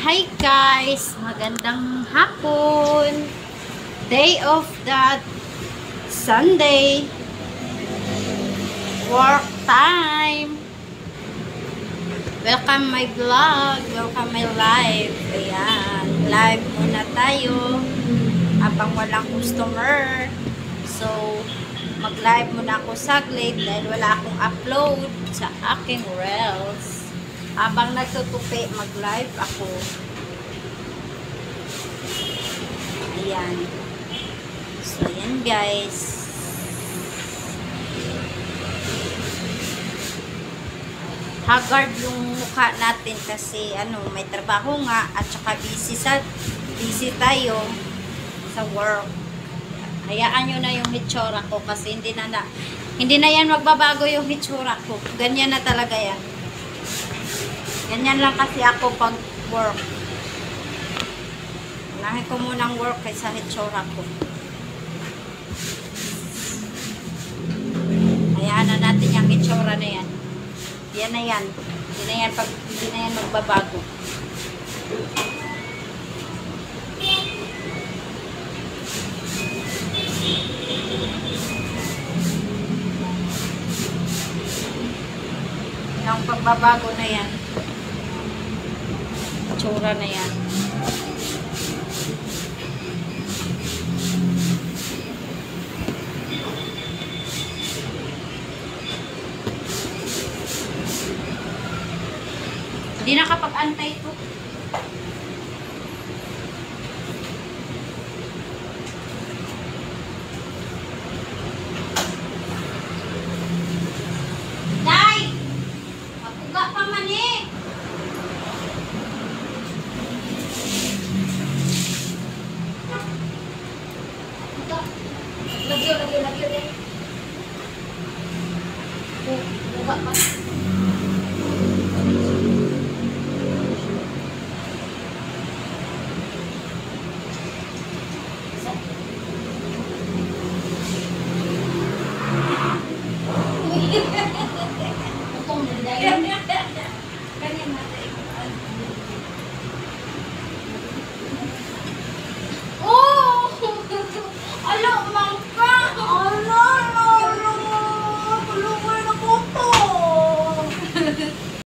Hi guys! Magandang hapon! Day of the Sunday! Work time! Welcome my vlog! Welcome my live! Ayan! Live muna tayo habang walang customer. So, mag-live muna ako saglit dahil wala akong upload sa aking reels. Habang nagtutupi, mag-live ako. Ayan. So, ayan guys. Haggard yung mukha natin kasi may trabaho nga at saka busy tayo sa work. Hayaan nyo na yung hitsura ko kasi hindi na yan magbabago yung hitsura ko. Ganyan na talaga yan. Ganyan lang kasi ako pag work. Unahin ko munang work kaysa hitsura ko. Hayaan na natin yung hitsura na yan. Yan na yan. Hindi na yan magbabago. Yung pagbabago na yan. Tsura na yan. Hindi nakapag-antay ito. Day! Mapuga pa man eh! Lagyo eh. Buka pa.